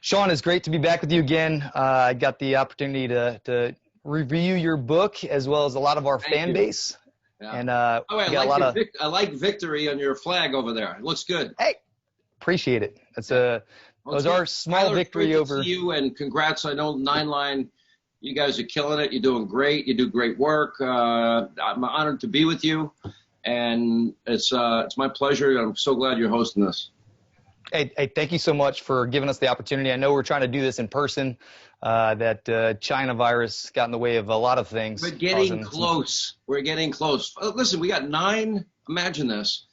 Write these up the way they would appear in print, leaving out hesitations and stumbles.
Sean, it's great to be back with you again. I got the opportunity to review your book as well as a lot of our fan base. Yeah. And oh, we got a lot of. I like victory on your flag over there. It looks good. Hey, appreciate it. That's it was our small Tyler, victory great to over see you, and congrats. I know Nine Line. You guys are killing it. You're doing great. You do great work. I'm honored to be with you, and it's my pleasure. I'm so glad you're hosting this. Hey, thank you so much for giving us the opportunity. I know we're trying to do this in person. That China virus got in the way of a lot of things. We're getting close. We're getting close. Listen, we got 9, imagine this,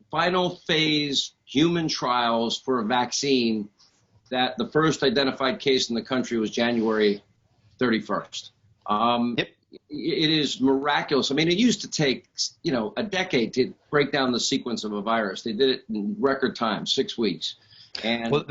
final phase human trials for a vaccine that the first identified case in the country was January 31st. Yep. It is miraculous. I mean, it used to take, a decade to break down the sequence of a virus. They did it in record time, 6 weeks. And well,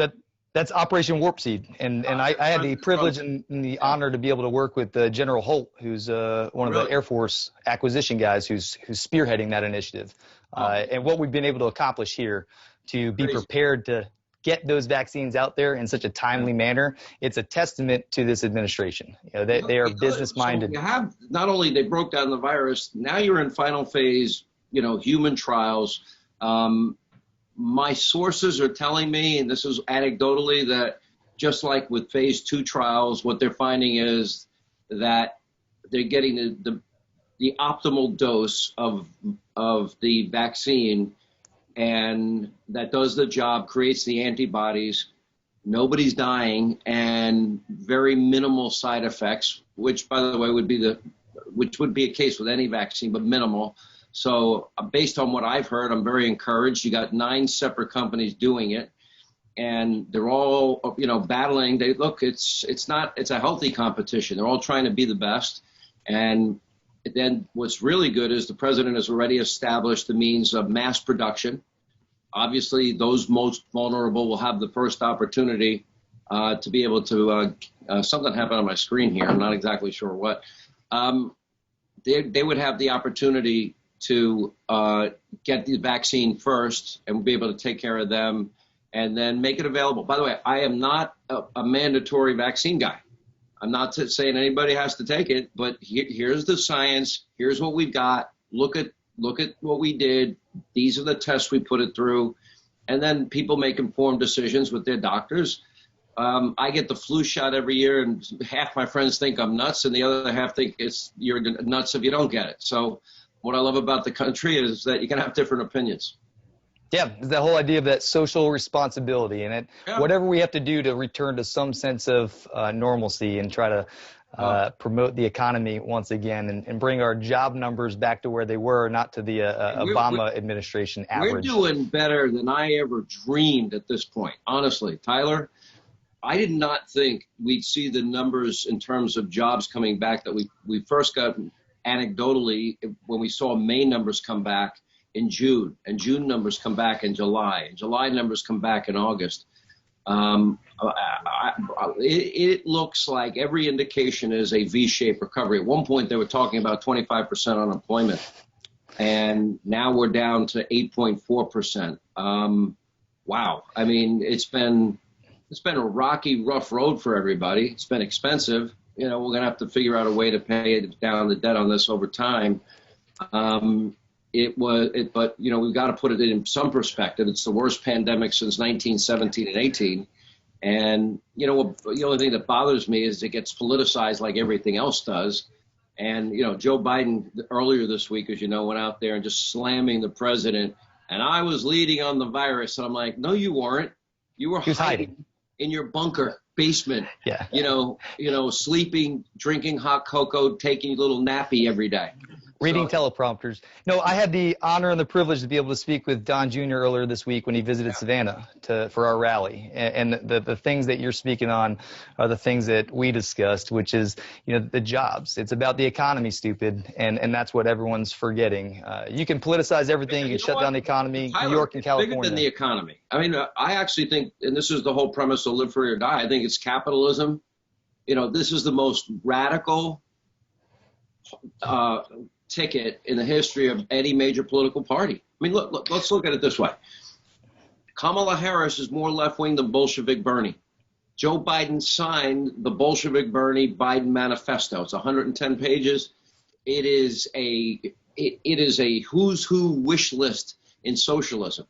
that's Operation Warp Seed. And I had the privilege and the honor to be able to work with General Holt, who's one of the Air Force acquisition guys who's spearheading that initiative. And what we've been able to accomplish here to be prepared to get those vaccines out there in such a timely manner, it's a testament to this administration. They are business-minded. So you have, not only they broke down the virus, now you're in final phase, human trials. My sources are telling me, and this is anecdotally, that just like with phase 2 trials, what they're finding is that they're getting the optimal dose of the vaccine, and that does the job, creates the antibodies. Nobody's dying, and very minimal side effects, which, by the way, would be a case with any vaccine, but minimal. So based on what I've heard, I'm very encouraged. You got 9 separate companies doing it, and they're all, battling. It's a healthy competition. They're all trying to be the best. And then what's really good is the president has already established the means of mass production. Obviously, those most vulnerable will have the first opportunity to be able to, something happened on my screen here. I'm not exactly sure what. They would have the opportunity to get the vaccine first and be able to take care of them and then make it available. By the way, I am not a mandatory vaccine guy. I'm not saying anybody has to take it, but here's the science. Here's what we've got. Look at what we did. These are the tests we put it through. And then people make informed decisions with their doctors. I get the flu shot every year, and half my friends think I'm nuts, and the other half think you're nuts if you don't get it. So what I love about the country is that you can have different opinions. Yeah, the whole idea of that social responsibility, and whatever we have to do to return to some sense of normalcy and try to promote the economy once again and bring our job numbers back to where they were, not to the Obama administration average. We're doing better than I ever dreamed at this point, honestly. Tyler, I did not think we'd see the numbers in terms of jobs coming back that we first got anecdotally when we saw May numbers come back in June, and June numbers come back in July, and July numbers come back in August. It looks like every indication is a V-shaped recovery. At one point, they were talking about 25% unemployment, and now we're down to 8.4%. Wow. I mean, it's been a rocky, rough road for everybody. It's been expensive. We're going to have to figure out a way to pay down the debt on this over time. But we've got to put it in some perspective. It's the worst pandemic since 1917 and 18. And, the only thing that bothers me is it gets politicized like everything else does. And, Joe Biden earlier this week, as you know, went out there and just slamming the president. And I was leading on the virus. And I'm like, no, you weren't. You were hiding in your bunker basement, sleeping, drinking hot cocoa, taking a little nappy every day. Reading teleprompters. No, I had the honor and the privilege to be able to speak with Don Jr. earlier this week when he visited Savannah for our rally. And the things that you're speaking on are the things that we discussed, which is, the jobs. It's about the economy, stupid. And that's what everyone's forgetting. You can politicize everything. You can shut down the economy. Tyler, New York and California. Bigger than the economy. I mean, I actually think, and this is the whole premise of live free or die, I think it's capitalism. This is the most radical ticket in the history of any major political party. I mean, let's look at it this way. Kamala Harris is more left-wing than Bolshevik Bernie. Joe Biden signed the Bolshevik Bernie Biden manifesto. It's 110 pages. It is a who's who wish list in socialism.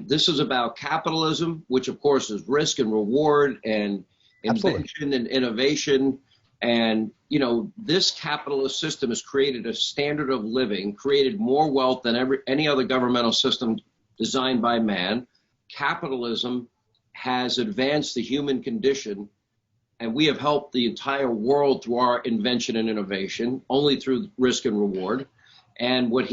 This is about capitalism, which of course is risk and reward and invention and innovation. And, you know, this capitalist system has created a standard of living, created more wealth than any other governmental system designed by man. Capitalism has advanced the human condition, and we have helped the entire world through our invention and innovation, only through risk and reward. And what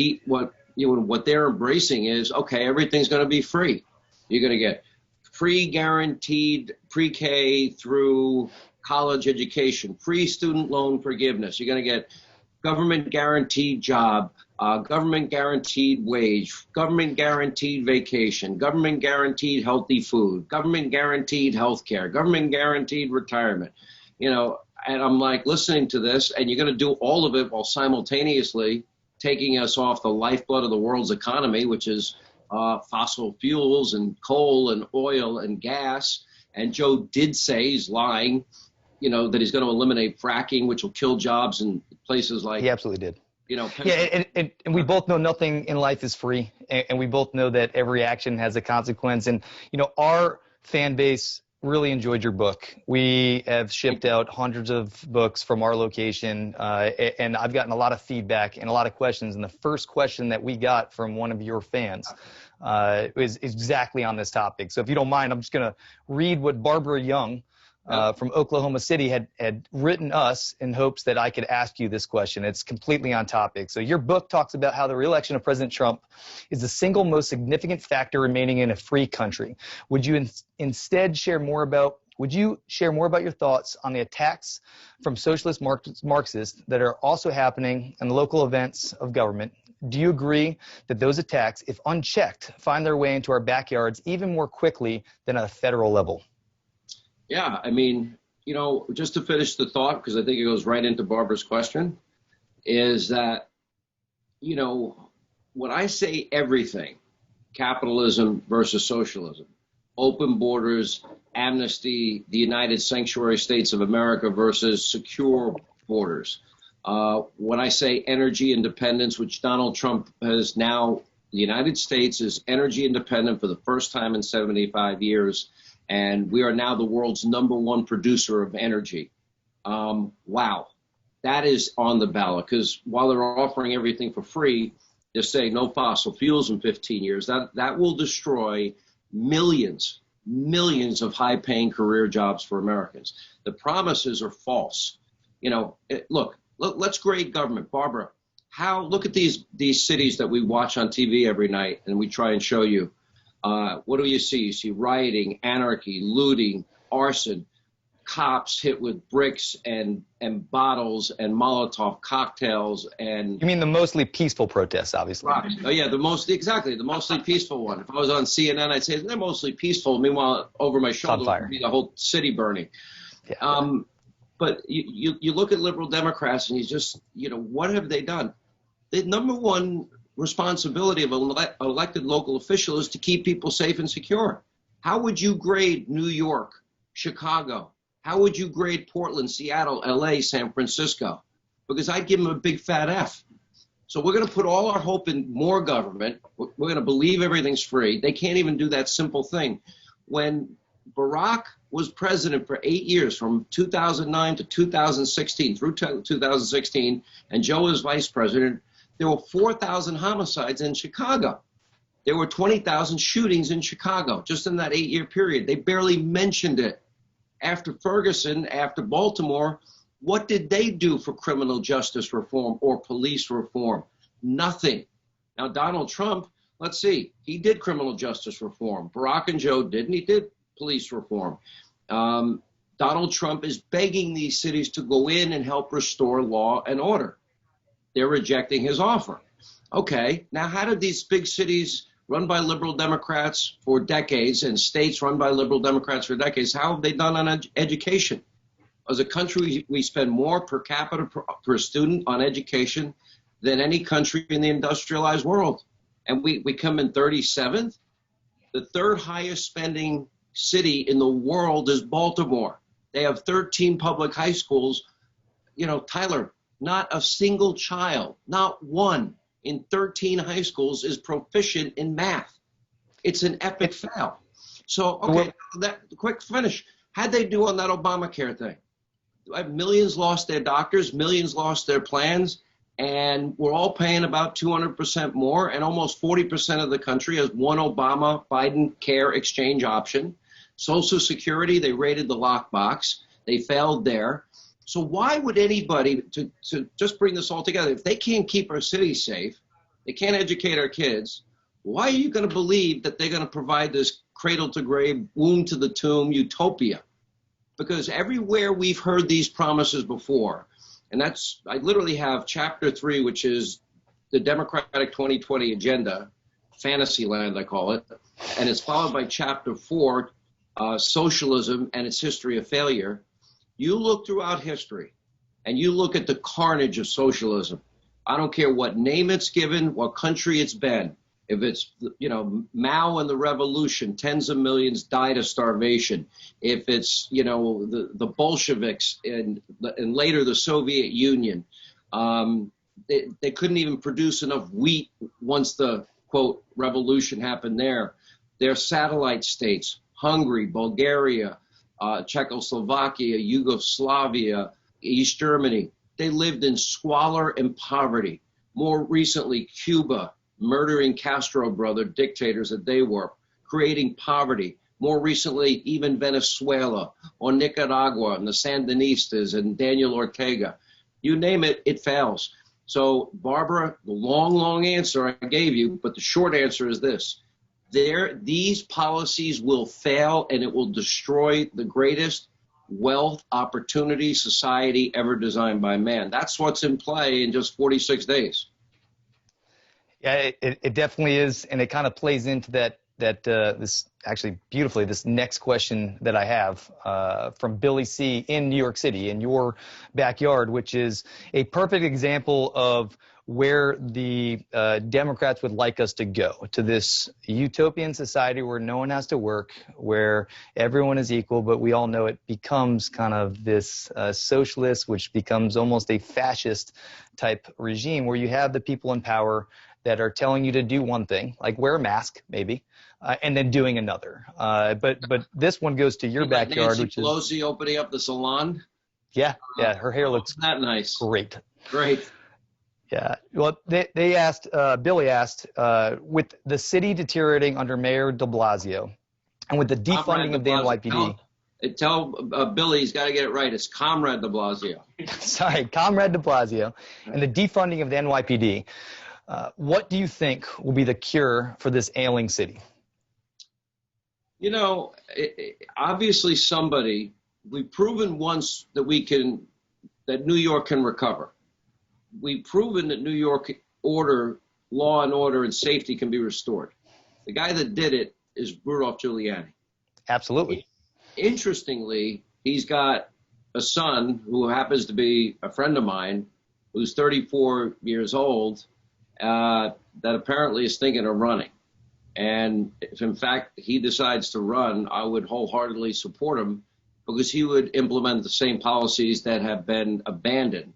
they're embracing is, okay, everything's going to be free. You're going to get free guaranteed pre-K through college education, free student loan forgiveness. You're going to get government guaranteed job, government guaranteed wage, government guaranteed vacation, government guaranteed healthy food, government guaranteed health care, government guaranteed retirement. You know, and I'm like listening to this, and you're going to do all of it while simultaneously taking us off the lifeblood of the world's economy, which is fossil fuels and coal and oil and gas. And Joe did say, he's lying, you know, that he's going to eliminate fracking, which will kill jobs in places like. He absolutely did. You know, yeah, and we both know nothing in life is free, and we both know that every action has a consequence. And, you know, our fan base really enjoyed your book. We have shipped out hundreds of books from our location, and I've gotten a lot of feedback and a lot of questions. And the first question that we got from one of your fans is exactly on this topic. So if you don't mind, I'm just going to read what Barbara Young from Oklahoma City had written us in hopes that I could ask you this question. It's completely on topic. So your book talks about how the reelection of President Trump is the single most significant factor remaining in a free country. Would you instead share more about your thoughts on the attacks from socialist Marxists that are also happening in local events of government? Do you agree that those attacks, if unchecked, find their way into our backyards even more quickly than at a federal level? Yeah, I mean, you know, just to finish the thought, because I think it goes right into Barbara's question, is that, you know, when I say everything, capitalism versus socialism, open borders, amnesty, the United Sanctuary States of America versus secure borders, when I say energy independence, which Donald Trump has now, the United States is energy independent for the first time in 75 years. And we are now the world's #1 producer of energy. Wow, that is on the ballot, because while they're offering everything for free, they're saying no fossil fuels in 15 years. That will destroy millions of high-paying career jobs for Americans. The promises are false. You know, look, let's grade government. Barbara, look at these cities that we watch on TV every night and we try and show you. What do you see? You see rioting, anarchy, looting, arson, cops hit with bricks and bottles and Molotov cocktails. And you mean the mostly peaceful protests, obviously. Right. Oh yeah, the mostly peaceful one. If I was on CNN, I'd say they're mostly peaceful. Meanwhile, over my shoulder would be the whole city burning. Yeah. But you look at liberal Democrats and you just, you know, what have they done? The #1 responsibility of an elected local official is to keep people safe and secure. How would you grade New York, Chicago? How would you grade Portland, Seattle, LA, San Francisco? Because I'd give them a big fat F. So we're going to put all our hope in more government. We're going to believe everything's free. They can't even do that simple thing. When Barack was president for 8 years, from 2009 to 2016, through 2016, and Joe was vice president, there were 4,000 homicides in Chicago. There were 20,000 shootings in Chicago just in that 8-year period. They barely mentioned it. After Ferguson, after Baltimore, what did they do for criminal justice reform or police reform? Nothing. Now, Donald Trump, let's see, he did criminal justice reform. Barack and Joe didn't. He did police reform. Donald Trump is begging these cities to go in and help restore law and order. They're rejecting his offer. Okay, now how did these big cities run by liberal Democrats for decades and states run by liberal Democrats for decades, how have they done on education? As a country, we spend more per capita per student on education than any country in the industrialized world. And we come in 37th, the third highest spending city in the world is Baltimore. They have 13 public high schools. You know, Tyler, not a single child, not one in 13 high schools is proficient in math. It's an epic fail. So, okay, that quick finish. How'd they do on that Obamacare thing? Millions lost their doctors, millions lost their plans, and we're all paying about 200% more, and almost 40% of the country has one Obama-Biden care exchange option. Social Security, they raided the lockbox. They failed there. So why would anybody, to just bring this all together, if they can't keep our cities safe, they can't educate our kids, why are you going to believe that they're going to provide this cradle-to-grave, womb-to-the-tomb utopia? Because everywhere we've heard these promises before, and that's, I literally have chapter 3, which is the Democratic 2020 agenda, fantasy land, I call it, and it's followed by chapter 4, socialism and its history of failure. You look throughout history and you look at the carnage of socialism. I don't care what name it's given, what country it's been. If it's, you know, Mao and the revolution, tens of millions died of starvation. If it's, you know, the Bolsheviks and later the Soviet Union, they couldn't even produce enough wheat once the, quote, revolution happened there. They're satellite states, Hungary, Bulgaria, Czechoslovakia, Yugoslavia, East Germany. They lived in squalor and poverty. More recently, Cuba, murdering Castro brother dictators that they were, creating poverty. More recently, even Venezuela or Nicaragua and the Sandinistas and Daniel Ortega. You name it, it fails. So, Barbara, the long answer I gave you, but the short answer is this. These policies will fail, and it will destroy the greatest wealth opportunity society ever designed by man. That's what's in play in just 46 days. Yeah, it definitely is, and it kind of plays into this actually beautifully, this next question that I have from Billy C. in New York City, in your backyard, which is a perfect example of where the Democrats would like us to go, to this utopian society where no one has to work, where everyone is equal, but we all know it becomes kind of this socialist, which becomes almost a fascist type regime where you have the people in power that are telling you to do one thing, like wear a mask, maybe, and then doing another. But this one goes to your backyard, Nancy which is Pelosi opening up the salon. Yeah, her hair looks that nice. Great. Yeah. Well, they asked, Billy asked, with the city deteriorating under Mayor de Blasio, and with the defunding of the NYPD. Tell Billy he's got to get it right. It's Comrade de Blasio. Sorry, Comrade de Blasio, and the defunding of the NYPD. What do you think will be the cure for this ailing city? You know, obviously we've proven once that that New York can recover. We've proven that New York law and order and safety can be restored. The guy that did it is Rudolph Giuliani. Absolutely. Interestingly, he's got a son who happens to be a friend of mine who's 34 years old, that apparently is thinking of running. And if in fact he decides to run, I would wholeheartedly support him because he would implement the same policies that have been abandoned,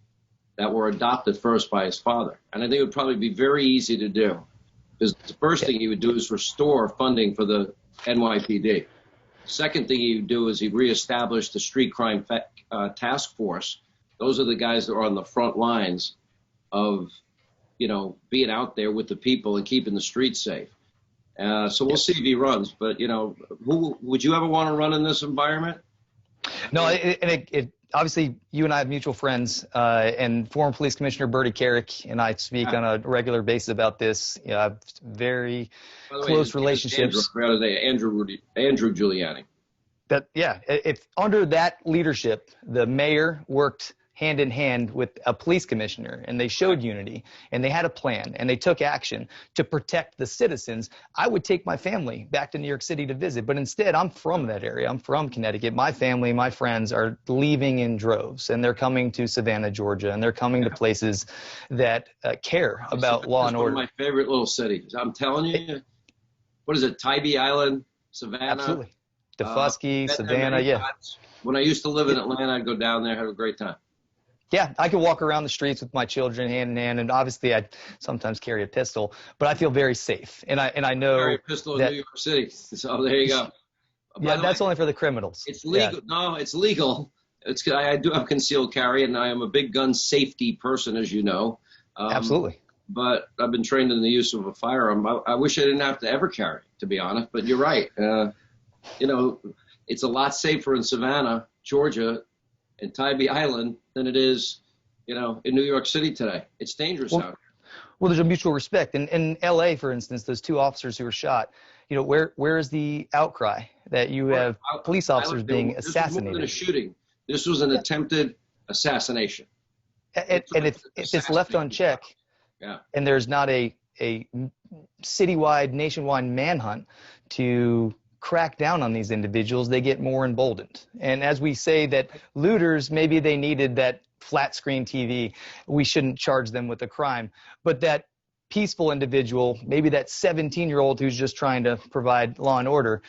that were adopted first by his father. And I think it would probably be very easy to do because the first thing he would do is restore funding for the NYPD. Second thing he would do is he'd reestablish the street crime task force. Those are the guys that are on the front lines of, you know, being out there with the people and keeping the streets safe. So we'll see if he runs. But, you know, who would you ever want to run in this environment? No, it obviously you and I have mutual friends, and former police commissioner Bertie Carrick and I speak on a regular basis about this. You know, I have very close relationships. Andrew Giuliani. If under that leadership, the mayor worked hand in hand with a police commissioner, and they showed unity, and they had a plan, and they took action to protect the citizens, I would take my family back to New York City to visit. But instead, I'm from that area. I'm from Connecticut. My family, my friends are leaving in droves, and they're coming to Savannah, Georgia, and they're coming to places that care about law and order. One of my favorite little cities. I'm telling you, what is it, Tybee Island, Savannah? Absolutely. Defusky, Savannah, many yeah. times. When I used to live in Atlanta, I'd go down there, have a great time. Yeah, I could walk around the streets with my children hand in hand, and obviously I sometimes carry a pistol, but I feel very safe, and I know Carry a pistol in that. New York City, so there you go. Yeah, that's only for the criminals. It's legal. Yeah. No, it's legal. I do have concealed carry, and I am a big gun safety person, as you know. Absolutely. But I've been trained in the use of a firearm. I wish I didn't have to ever carry, to be honest. But you're right. You know, it's a lot safer in Savannah, Georgia, and Tybee Island than it is, you know, in New York City today. It's dangerous out here. Well, there's a mutual respect. In L.A., for instance, those 2 officers who were shot, you know, where is the outcry that you have police officers being assassinated? This was more than a shooting. This was an attempted assassination. And if it's left unchecked, and there's not a citywide, nationwide manhunt to crack down on these individuals, they get more emboldened. And as we say that looters, maybe they needed that flat screen TV, we shouldn't charge them with a crime. But that peaceful individual, maybe that 17-year-old who's just trying to provide law and order,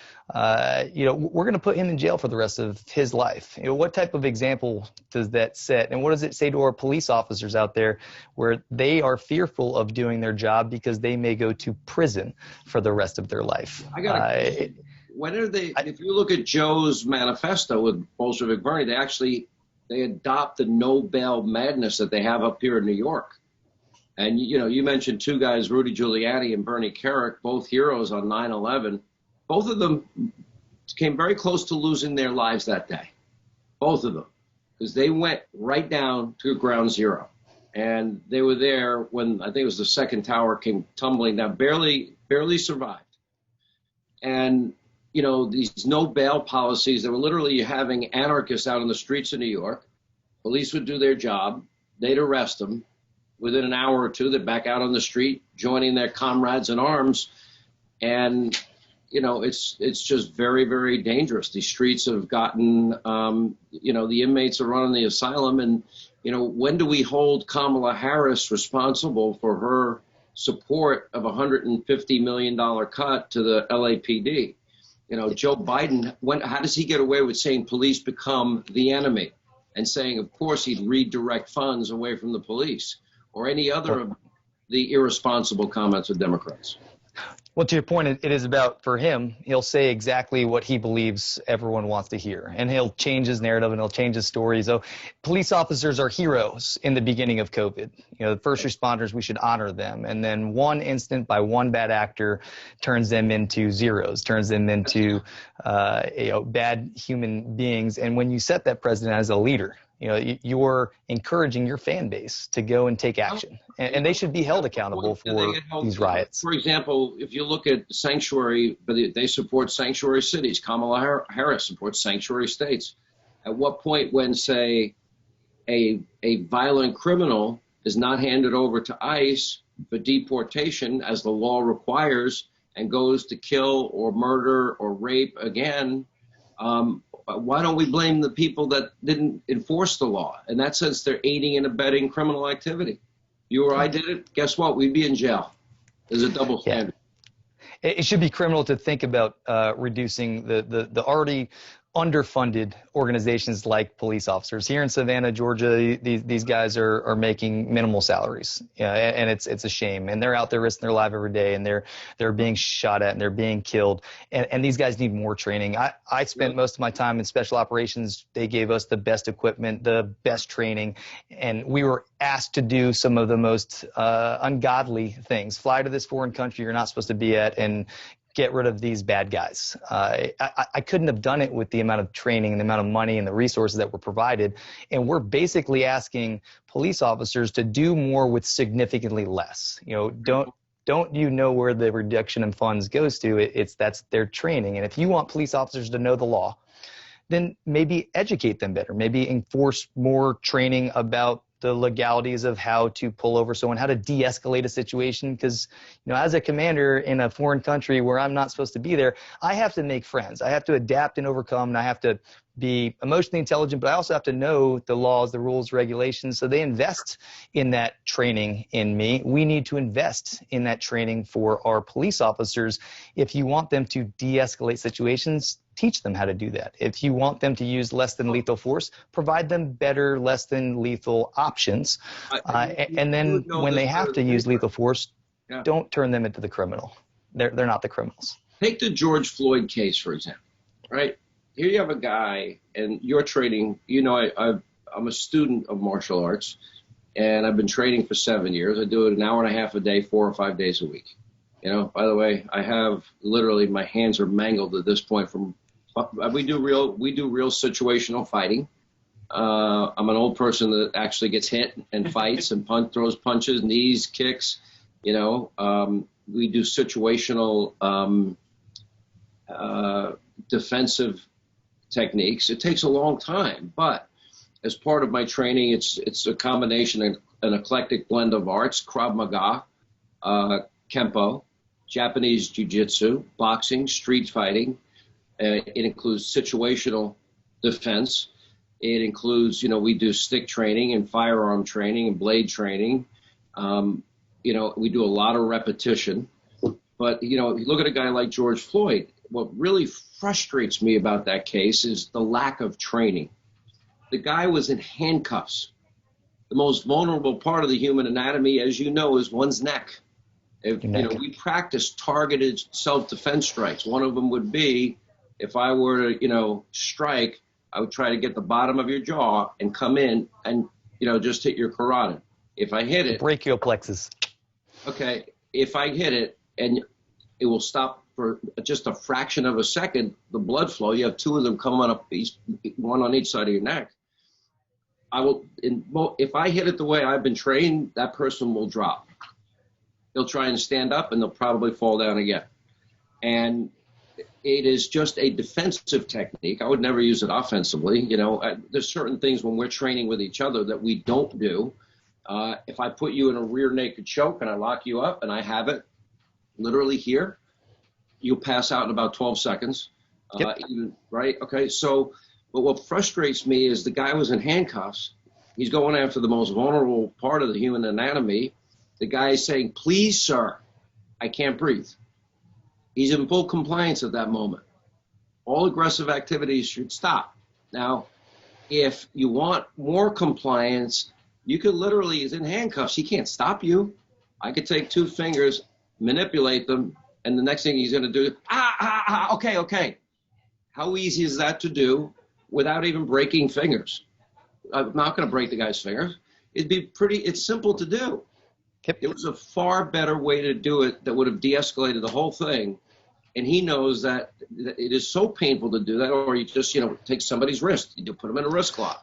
you know, we're going to put him in jail for the rest of his life. You know, what type of example does that set? And what does it say to our police officers out there where they are fearful of doing their job because they may go to prison for the rest of their life? I got a when are they? If you look at Joe's manifesto with Bolshevik Bernie, they adopt the no bail madness that they have up here in New York. And, you know, you mentioned 2 guys, Rudy Giuliani and Bernie Kerik, both heroes on 9/11. Both of them came very close to losing their lives that day. Both of them. Because they went right down to ground zero. And they were there when I think it was the second tower came tumbling down, barely survived. And, you know, these no bail policies, they were literally having anarchists out on the streets of New York. Police would do their job. They'd arrest them. Within an hour or 2, they're back out on the street, joining their comrades in arms. And, you know, it's just very, very dangerous. These streets have gotten, you know, the inmates are running the asylum. And, you know, when do we hold Kamala Harris responsible for her support of a $150 million cut to the LAPD? You know, Joe Biden, how does he get away with saying police become the enemy and saying, of course, he'd redirect funds away from the police? Or any other of the irresponsible comments of Democrats? Well, to your point, it is about, for him, he'll say exactly what he believes everyone wants to hear. And he'll change his narrative and he'll change his story. So police officers are heroes in the beginning of COVID. You know, the first responders, we should honor them. And then one incident by one bad actor turns them into zeros, turns them into you know, bad human beings. And when you set that precedent as a leader, you know, you're encouraging your fan base to go and take action, and they should be held accountable for these riots. For example, if you look at sanctuary, they support sanctuary cities. Kamala Harris supports sanctuary states. At what point, when, say, a violent criminal is not handed over to ICE for deportation, as the law requires, and goes to kill or murder or rape again, why don't we blame the people that didn't enforce the law? In that sense, they're aiding and abetting criminal activity. You or I did it, guess what? We'd be in jail. There's a double standard. Yeah. It should be criminal to think about reducing the already underfunded organizations like police officers. Here in Savannah, Georgia, these guys are making minimal salaries, and it's a shame. And they're out there risking their life every day, and they're being shot at and they're being killed. And these guys need more training. I spent most of my time in special operations. They gave us the best equipment, the best training, and we were asked to do some of the most ungodly things. Fly to this foreign country you're not supposed to be at and get rid of these bad guys. I couldn't have done it with the amount of training and the amount of money and the resources that were provided. And we're basically asking police officers to do more with significantly less. You know, don't you know where the reduction in funds goes to? That's their training. And if you want police officers to know the law, then maybe educate them better. Maybe enforce more training about the legalities of how to pull over someone, how to de-escalate a situation. Because, you know, as a commander in a foreign country where I'm not supposed to be there, I have to make friends. I have to adapt and overcome, and I have to be emotionally intelligent, but I also have to know the laws, the rules, regulations. So they invest in that training in me. We need to invest in that training for our police officers. If you want them to de-escalate situations, teach them how to do that. If you want them to use less than lethal force, provide them better, less than lethal options. And then when they have to use lethal force, don't turn them into the criminal. They're not the criminals. Take the George Floyd case, for example, right? Here you have a guy, and you're training. You know, I'm a student of martial arts, and I've been training for 7 years. I do it an hour and a half a day, 4 or 5 days a week. You know, by the way, I have literally, my hands are mangled at this point from, we do real situational fighting. I'm an old person that actually gets hit and fights and throws punches, knees, kicks. You know, we do situational defensive techniques. It takes a long time, but as part of my training, it's a combination of an eclectic blend of arts: Krav Maga, Kempo, Japanese Jiu-Jitsu, boxing, street fighting. It includes situational defense. It includes, you know, we do stick training and firearm training and blade training. You know, we do a lot of repetition. But, you know, if you look at a guy like George Floyd, what really frustrates me about that case is the lack of training. The guy was in handcuffs. The most vulnerable part of the human anatomy, as you know, is one's neck. You know, we practice targeted self-defense strikes. One of them would be, if I were to, you know, strike, I would try to get the bottom of your jaw and come in and, you know, just hit your carotid. If I hit it, brachial plexus. Okay, if I hit it and it will stop for just a fraction of a second, the blood flow. You have two of them coming up, one on each side of your neck. If I hit it the way I've been trained, that person will drop. They'll try and stand up, and they'll probably fall down again. And it is just a defensive technique. I would never use it offensively. You know, there's certain things when we're training with each other that we don't do. If I put you in a rear naked choke and I lock you up and I have it literally here, you'll pass out in about 12 seconds. Yep. Right? Okay. So, but what frustrates me is the guy was in handcuffs. He's going after the most vulnerable part of the human anatomy. The guy is saying, "Please, sir, I can't breathe." He's in full compliance at that moment. All aggressive activities should stop. Now, if you want more compliance, you could literally, he's in handcuffs. He can't stop you. I could take 2 fingers, manipulate them, and the next thing he's going to do, okay. How easy is that to do without even breaking fingers? I'm not going to break the guy's fingers. It's simple to do. Yep. It was a far better way to do it that would have de-escalated the whole thing. And he knows that it is so painful to do that, or you just, you know, take somebody's wrist, you put them in a wrist cloth.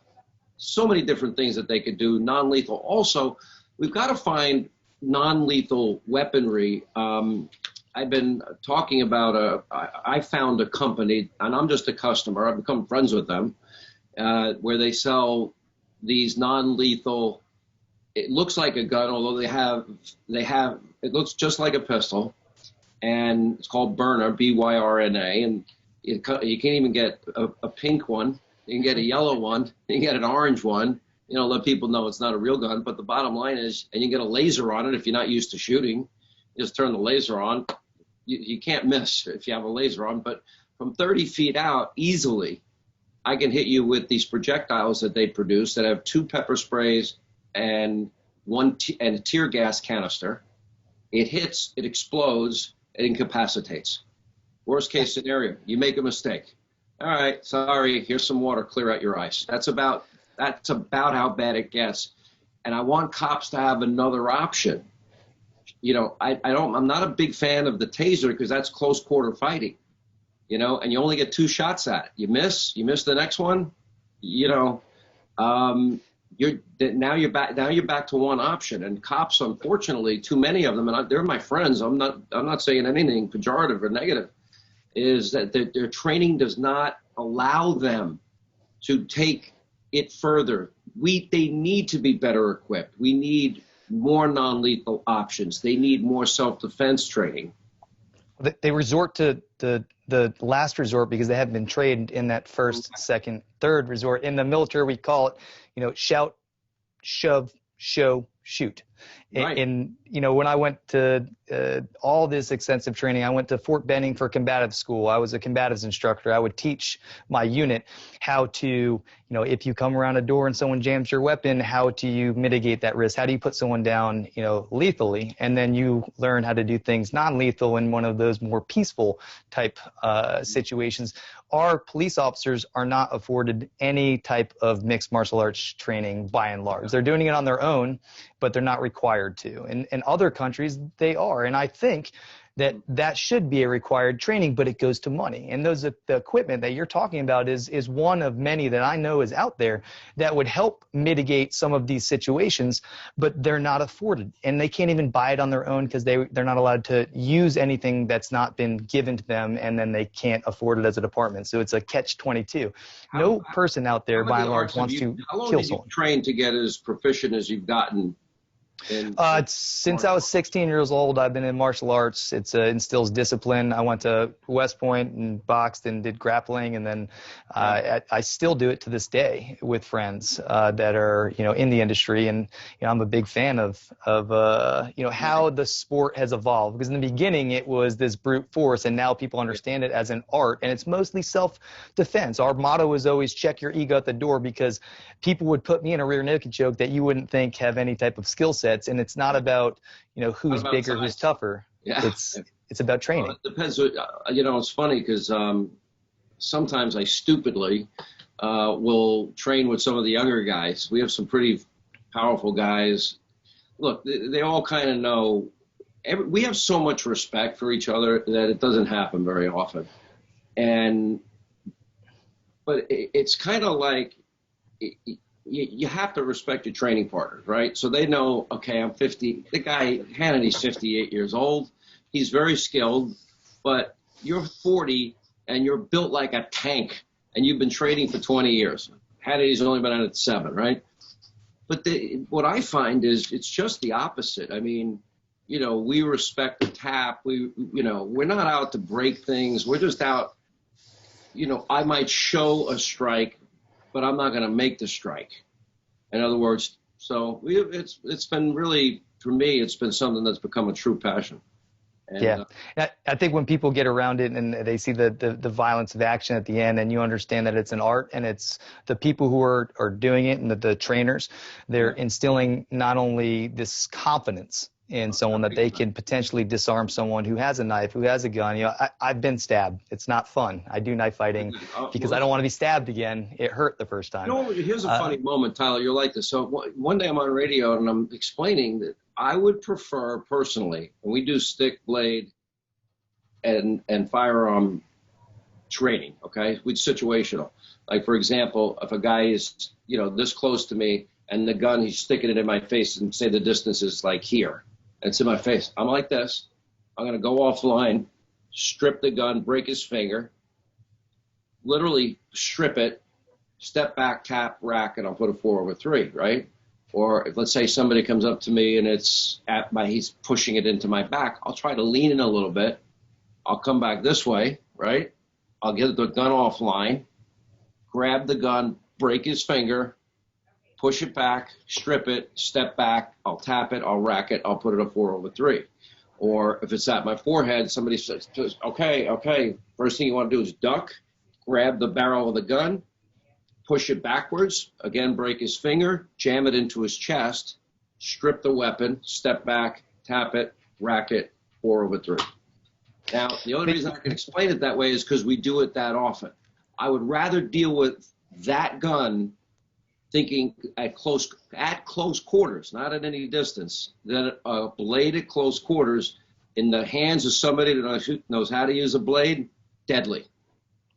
So many different things that they could do, non-lethal. Also, we've got to find non-lethal weaponry. I've been talking about I found a company, and I'm just a customer. I've become friends with them, where they sell these non-lethal. It looks like a gun, although they have. It looks just like a pistol, and it's called Byrna, B-Y-R-N-A, and you can't even get a pink one. You can get a yellow one. You can get an orange one. You know, let people know it's not a real gun. But the bottom line is, and you get a laser on it if you're not used to shooting. You just turn the laser on. You can't miss if you have a laser on. But from 30 feet out, easily, I can hit you with these projectiles that they produce that have 2 pepper sprays and a tear gas canister. It hits, it explodes, it incapacitates. Worst case scenario, you make a mistake. All right, sorry, here's some water, clear out your eyes. That's about how bad it gets. And I want cops to have another option. You know, I'm not a big fan of the taser because that's close quarter fighting. You know, and you only get 2 shots at it. You miss the next one. You know, now you're back to one option. And cops, unfortunately, too many of them, and they're my friends. I'm not saying anything pejorative or negative. Is that their training does not allow them to take it further. They need to be better equipped. We need more non-lethal options. They need more self-defense training. They resort to the last resort because they haven't been trained in that first, second, third resort. In the military, we call it, you know, shout, shove, show, shoot. Right. And, when I went to all this extensive training, I went to Fort Benning for combative school. I was a combatives instructor. I would teach my unit how to, if you come around a door and someone jams your weapon, how do you mitigate that risk? How do you put someone down, lethally? And then you learn how to do things non-lethal in one of those more peaceful type situations. Our police officers are not afforded any type of mixed martial arts training by and large. They're doing it on their own, but they're not required to. In other countries, they are. And I think that should be a required training, but it goes to money. And the equipment that you're talking about is one of many that I know is out there that would help mitigate some of these situations, but they're not afforded. And they can't even buy it on their own because they're not allowed to use anything that's not been given to them, and then they can't afford it as a department. So it's a catch-22. No person out there, by and large, wants to kill someone. How long did you train to get as proficient as you've gotten? Since I was 16 years old, I've been in martial arts. It instills discipline. I went to West Point and boxed and did grappling, and then I still do it to this day with friends that are in the industry. And I'm a big fan of how the sport has evolved, because in the beginning it was this brute force, and now people understand it as an art, and it's mostly self-defense. Our motto is always check your ego at the door, because people would put me in a rear naked choke that you wouldn't think have any type of skill set. And it's not about, who's bigger, who's tougher. Yeah. It's about training. Well, it depends. It's funny because sometimes I stupidly will train with some of the younger guys. We have some pretty powerful guys. Look, they all kind of know. We have so much respect for each other that it doesn't happen very often. But it's kind of like, you have to respect your training partners, right? So they know, okay, I'm 50. The guy, Hannity's 58 years old. He's very skilled, but you're 40 and you're built like a tank, and you've been training for 20 years. Hannity's only been at it 7, right? But what I find is it's just the opposite. I mean, we respect the tap. We're not out to break things. We're just out, I might show a strike, but I'm not going to make the strike. In other words, so it's been really, for me, it's been something that's become a true passion. And, I think when people get around it and they see the violence of action at the end, and you understand that it's an art, and it's the people who are doing it, and the trainers, they're instilling not only this confidence in someone that they can potentially disarm someone who has a knife, who has a gun. I've been stabbed. It's not fun. I do knife fighting because I don't want to be stabbed again. It hurt the first time. Here's a funny moment, Tyler. You're like this. So one day I'm on radio and I'm explaining that I would prefer personally, and we do stick, blade, and firearm training, okay? We'd situational. Like, for example, if a guy is, this close to me, and the gun, he's sticking it in my face, and say the distance is like here. It's in my face. I'm like this. I'm going to go offline, strip the gun, break his finger, literally strip it, step back, tap, rack, and I'll put a 4/3, right? Or if, let's say, somebody comes up to me and he's pushing it into my back, I'll try to lean in a little bit. I'll come back this way, right? I'll get the gun offline, grab the gun, break his finger, push it back, strip it, step back, I'll tap it, I'll rack it, I'll put it a 4/3. Or if it's at my forehead, somebody says, okay, first thing you want to do is duck, grab the barrel of the gun, push it backwards, again, break his finger, jam it into his chest, strip the weapon, step back, tap it, rack it, 4/3. Now, the only reason I can explain it that way is because we do it that often. I would rather deal with that gun thinking at close quarters, not at any distance, than a blade at close quarters in the hands of somebody that knows how to use a blade, deadly,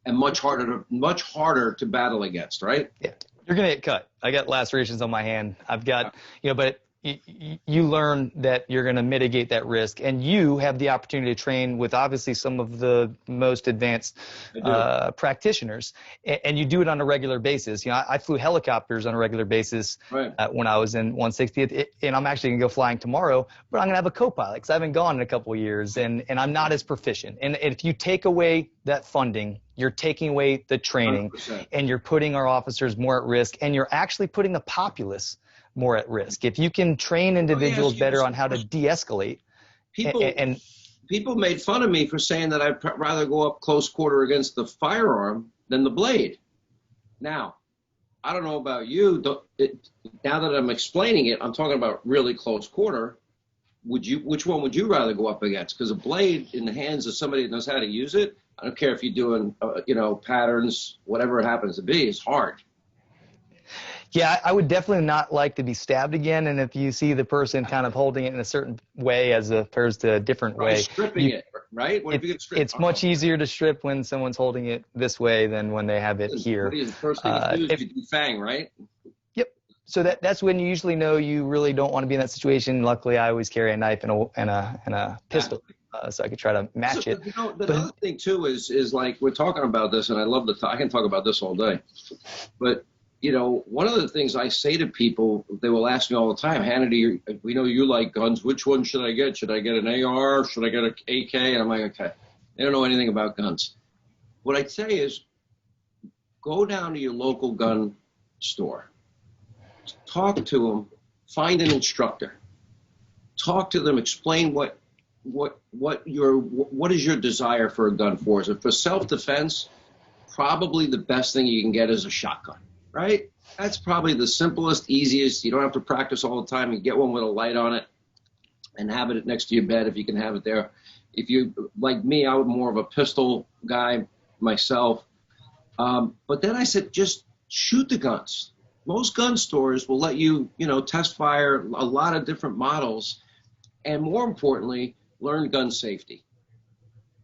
and much harder to battle against, right? Yeah, you're gonna get cut. I got lacerations on my hand. I've got, but you learn that you're going to mitigate that risk, and you have the opportunity to train with obviously some of the most advanced practitioners, and you do it on a regular basis. I flew helicopters on a regular basis when I was in 160th, and I'm actually going to go flying tomorrow, but I'm going to have a co-pilot because I haven't gone in a couple of years, and I'm not as proficient. And if you take away that funding, you're taking away the training, 100%. And you're putting our officers more at risk, and you're actually putting the populace more at risk. If you can train individuals better on how to de-escalate, and people made fun of me for saying that I'd rather go up close quarter against the firearm than the blade. Now, I don't know about you. Now that I'm explaining it, I'm talking about really close quarter. Which one would you rather go up against? Because a blade in the hands of somebody that knows how to use it, I don't care if you're doing, patterns, whatever it happens to be, it's hard. Yeah, I would definitely not like to be stabbed again. And if you see the person kind of holding it in a certain way as opposed to a different way, stripping it, right? What if you get stripped? It's much easier to strip when someone's holding it this way than when they have it here. The first thing you do is you defang, right? Yep. So that's when you usually know you really don't want to be in that situation. Luckily, I always carry a knife and a pistol. So I could try to match it. The other thing too is like we're talking about this, and I love I can talk about this all day. But one of the things I say to people, they will ask me all the time, Hannity, we know you like guns. Which one should I get? Should I get an AR? Should I get an AK? And I'm like, okay, they don't know anything about guns. What I'd say is, go down to your local gun store, talk to them, find an instructor, talk to them, explain what is your desire for a gun for? Is it for self-defense? Probably the best thing you can get is a shotgun, right? That's probably the simplest, easiest. You don't have to practice all the time. You get one with a light on it and have it next to your bed if you can have it there. If you, like me, I'm more of a pistol guy myself. But then I said, just shoot the guns. Most gun stores will let you, test fire a lot of different models. And more importantly, learn gun safety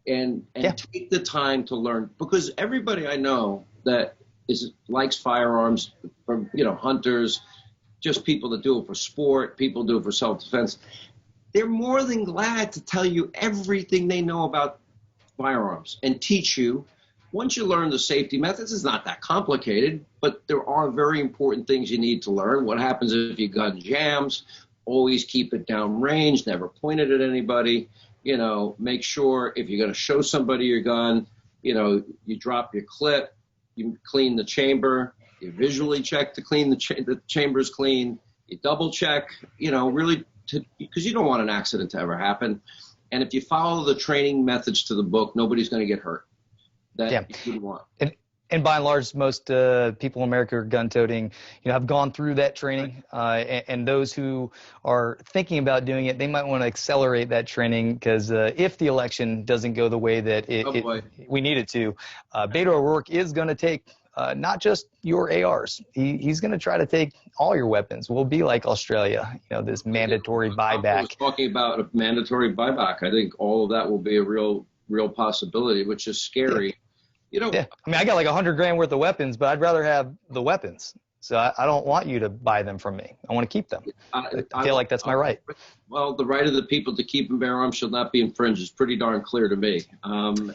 and take the time to learn, because everybody I know that likes firearms, from hunters, just people that do it for sport, people do it for self-defense, they're more than glad to tell you everything they know about firearms and teach you. Once you learn the safety methods, it's not that complicated, but there are very important things you need to learn. What happens if your gun jams? Always keep it downrange, never point it at anybody. Make sure if you're going to show somebody your gun, you drop your clip, you clean the chamber, you visually check to clean the chamber's clean, you double check, really, because you don't want an accident to ever happen. And if you follow the training methods to the book, nobody's going to get hurt. You wouldn't want. And by and large, most people in America are gun toting, have gone through that training. And those who are thinking about doing it, they might want to accelerate that training, because if the election doesn't go the way that we need it to, Beto O'Rourke is going to take not just your ARs. He's going to try to take all your weapons. We'll be like Australia, this mandatory buyback. I was talking about a mandatory buyback. I think all of that will be a real possibility, which is scary. I mean, I got like $100,000 worth of weapons, but I'd rather have the weapons. So I don't want you to buy them from me. I want to keep them. I feel like that's my right. Well, the right of the people to keep and bear arms shall not be infringed is pretty darn clear to me.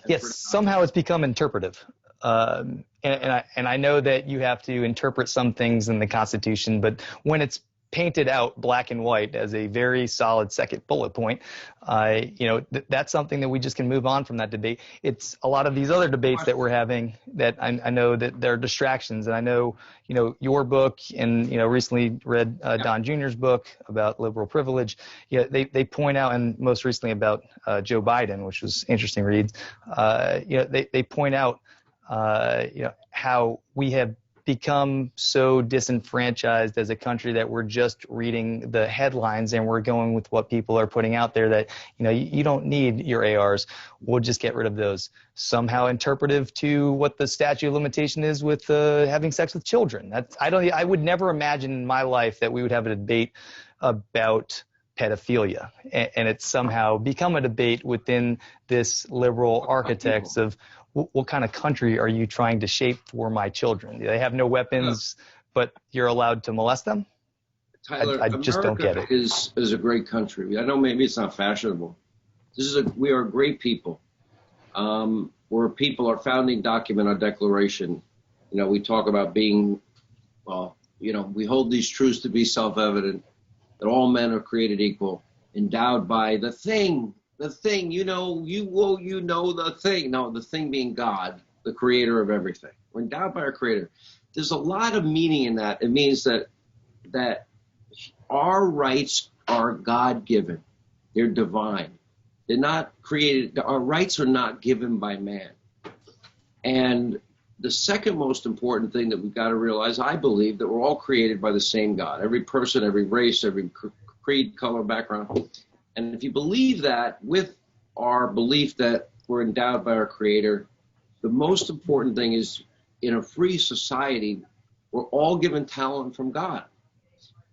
Yes, somehow it's become interpretive. And I know that you have to interpret some things in the Constitution, but when it's painted out black and white as a very solid second bullet point, that's something that we just can move on from that debate. It's a lot of these other debates that we're having that I know that they're distractions. And I know, your book and, recently read Don Jr.'s book about liberal privilege. They point out, and most recently about Joe Biden, which was interesting reads. They point out, how we have become so disenfranchised as a country that we're just reading the headlines and we're going with what people are putting out there, that you don't need your ARs, we'll just get rid of those. Somehow interpretive to what the statute of limitation is with having sex with children. I would never imagine in my life that we would have a debate about pedophilia, and it's somehow become a debate within this liberal architects of what kind of country are you trying to shape for my children? They have no weapons, but you're allowed to molest them? Tyler, I just don't get it. Is a great country. I know maybe it's not fashionable. We are a great people. We're a people, our founding document, our declaration. We talk about being, we hold these truths to be self-evident, that all men are created equal, endowed by the thing, the thing, the thing. No, the thing being God, the creator of everything. We're endowed by our creator. There's a lot of meaning in that. It means that Our rights are God-given. They're divine. They're not created. Our rights are not given by man. And the second most important thing that we've got to realize, I believe, that we're all created by the same God. Every person, every race, every creed, color, background. And if you believe that, with our belief that we're endowed by our Creator, the most important thing is, in a free society, we're all given talent from God.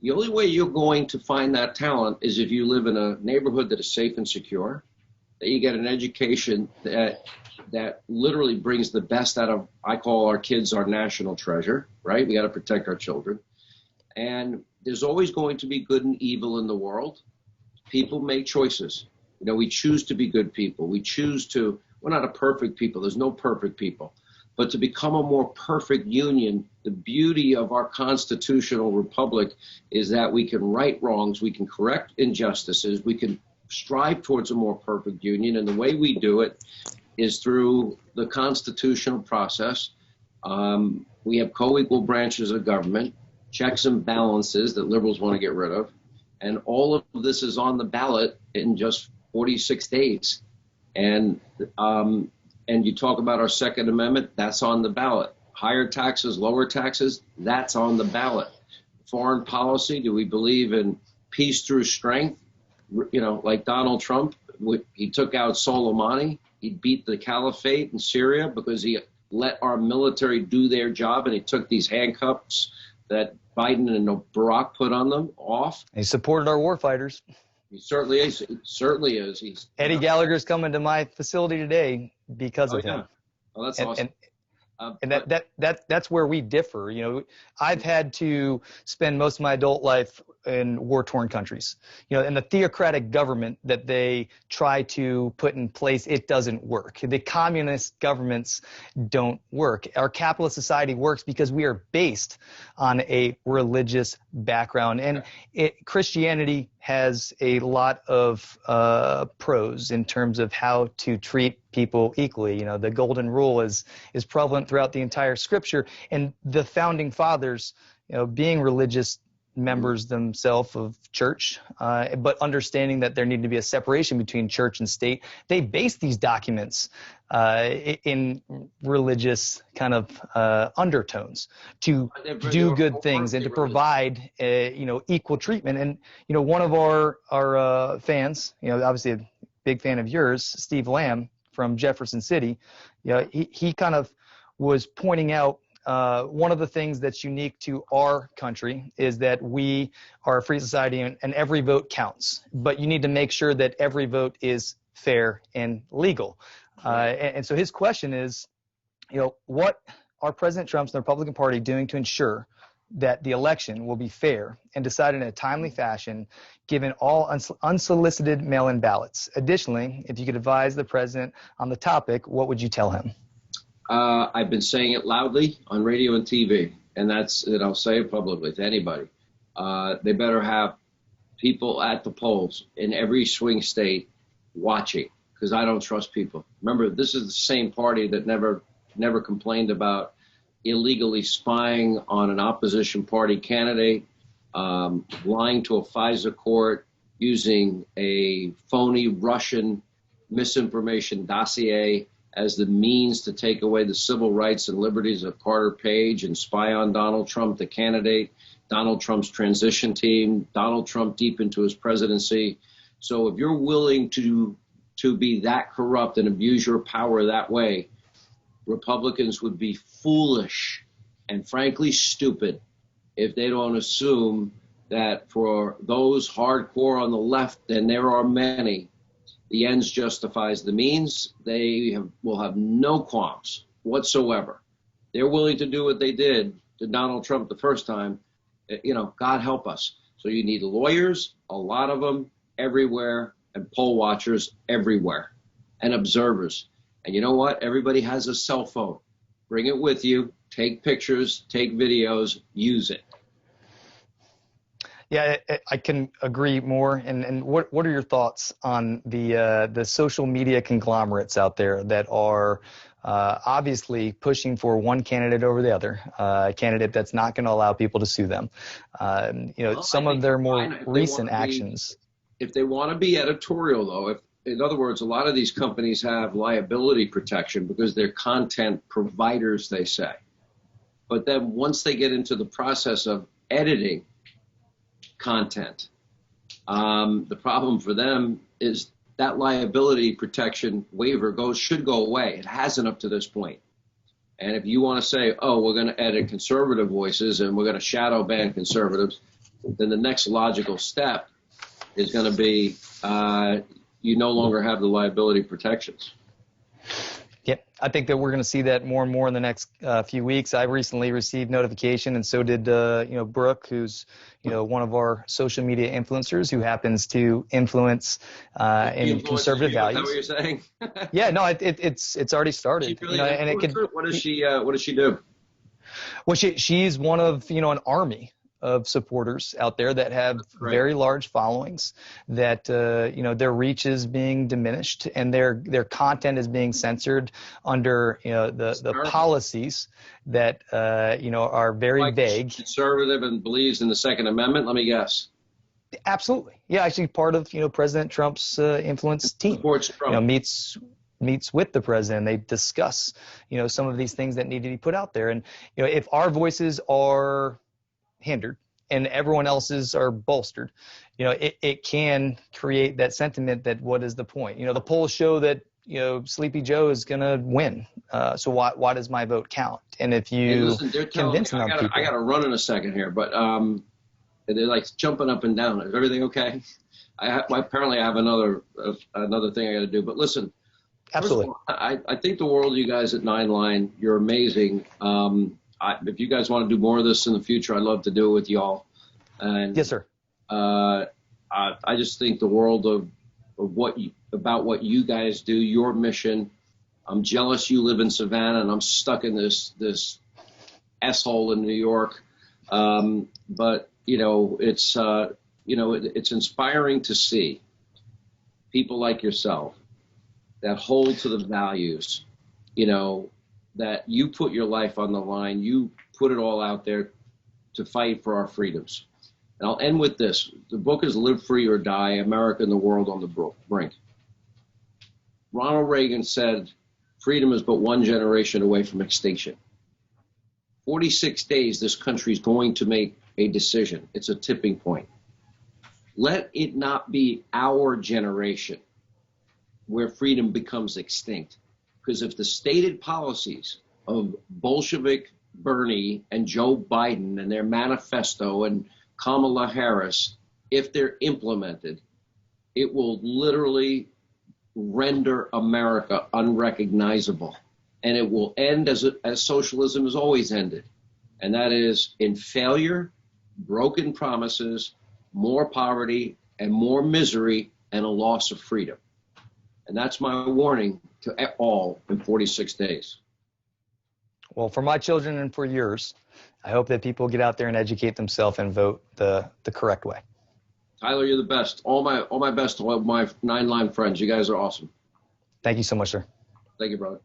The only way you're going to find that talent is if you live in a neighborhood that is safe and secure, that you get an education that literally brings the best out of, I call our kids our national treasure, right? We got to protect our children. And there's always going to be good and evil in the world. People make choices. You know, we choose to be good people. We're not a perfect people. There's no perfect people. But to become a more perfect union, the beauty of our constitutional republic is that we can right wrongs, we can correct injustices, we can strive towards a more perfect union. And the way we do it is through the constitutional process. We have co-equal branches of government, checks and balances that liberals want to get rid of. And all of this is on the ballot in just 46 days. And you talk about our Second Amendment, that's on the ballot. Higher taxes, lower taxes, that's on the ballot. Foreign policy, do we believe in peace through strength? You know, like Donald Trump, he took out Soleimani. He beat the caliphate in Syria because he let our military do their job, and he took these handcuffs that Biden and Barack put on them off. He supported our war fighters. He certainly is. He certainly is. Eddie Gallagher's coming to my facility today because of him. Oh, that's awesome. And that's where we differ. You know, I've had to spend most of my adult life in war-torn countries. You know, and the theocratic government that they try to put in place, it doesn't work. The communist governments don't work. Our capitalist society works because we are based on a religious background, and Christianity has a lot of pros in terms of how to treat people equally. You know, the golden rule is prevalent throughout the entire scripture, and the founding fathers, you know, being religious members themselves of church, but understanding that there needed to be a separation between church and state, they based these documents in religious kind of undertones to do good things and to provide equal treatment. And you know, one of our fans, you know, obviously a big fan of yours, Steve Lamb from Jefferson City, you know, he kind of was pointing out one of the things that's unique to our country is that we are a free society and every vote counts, but you need to make sure that every vote is fair and legal. And so his question is, you know, what are President Trump's and the Republican Party doing to ensure that the election will be fair and decided in a timely fashion, given all unsolicited mail-in ballots? Additionally, if you could advise the president on the topic, what would you tell him? I've been saying it loudly on radio and TV, and I'll say it publicly to anybody. They better have people at the polls in every swing state watching, because I don't trust people. Remember, this is the same party that never complained about illegally spying on an opposition party candidate, lying to a FISA court, using a phony Russian misinformation dossier as the means to take away the civil rights and liberties of Carter Page and spy on Donald Trump, the candidate, Donald Trump's transition team, Donald Trump deep into his presidency. So if you're willing to be that corrupt and abuse your power that way, Republicans would be foolish and frankly stupid if they don't assume that for those hardcore on the left, and there are many, the ends justifies the means. They will have no qualms whatsoever. They're willing to do what they did to Donald Trump the first time. You know, God help us. So you need lawyers, a lot of them everywhere, and poll watchers everywhere, and observers. And you know what? Everybody has a cell phone. Bring it with you. Take pictures, take videos, use it. Yeah, I can agree more. And what are your thoughts on the social media conglomerates out there that are obviously pushing for one candidate over the other, a candidate that's not going to allow people to sue them. Some of their more recent actions. If they want to be editorial, though, in other words, a lot of these companies have liability protection because they're content providers, they say. But then once they get into the process of editing content, the problem for them is that liability protection waiver should go away. It hasn't up to this point. And if you want to say, oh, we're going to edit conservative voices and we're going to shadow ban conservatives, then the next logical step is going to be you no longer have the liability protections. Yep, I think that we're going to see that more and more in the next few weeks. I recently received notification, and so did Brooke, who's one of our social media influencers who happens to influence in conservative values. Is that what you're saying? Yeah, no, it's already started. Really and it could. What does she do? Well, she's one of an army of supporters out there that have very large followings, that their reach is being diminished and their content is being censored under the policies that are very vague. Conservative and believes in the Second Amendment. Let me guess. Absolutely, yeah. Actually, part of President Trump's influence team. Supports Trump. Meets with the president. They discuss some of these things that need to be put out there, and if our voices are hindered and everyone else's are bolstered, it can create that sentiment that what is the point? The polls show that Sleepy Joe is going to win. So why does my vote count? And if you convince enough people, I got to run in a second here, but they're like jumping up and down. Is everything okay? Apparently I have another thing I got to do. But listen, absolutely. I think the world of you guys at Nine Line, you're amazing. If you guys want to do more of this in the future, I'd love to do it with y'all. And yes, sir. I just think the world of what you guys do, your mission. I'm jealous you live in Savannah and I'm stuck in this S-hole in New York. But it's inspiring to see people like yourself that hold to the values, that you put your life on the line, you put it all out there to fight for our freedoms. And I'll end with this. The book is Live Free or Die, America and the World on the Brink. Ronald Reagan said, freedom is but one generation away from extinction. 46 days, this country is going to make a decision. It's a tipping point. Let it not be our generation where freedom becomes extinct. Because if the stated policies of Bolshevik Bernie and Joe Biden and their manifesto and Kamala Harris, if they're implemented, it will literally render America unrecognizable. And it will end as socialism has always ended. And that is in failure, broken promises, more poverty, and more misery, and a loss of freedom. And that's my warning to all in 46 days. Well, for my children and for yours, I hope that people get out there and educate themselves and vote the correct way. Tyler, you're the best. All my best to all my Nine Line friends. You guys are awesome. Thank you so much, sir. Thank you, brother.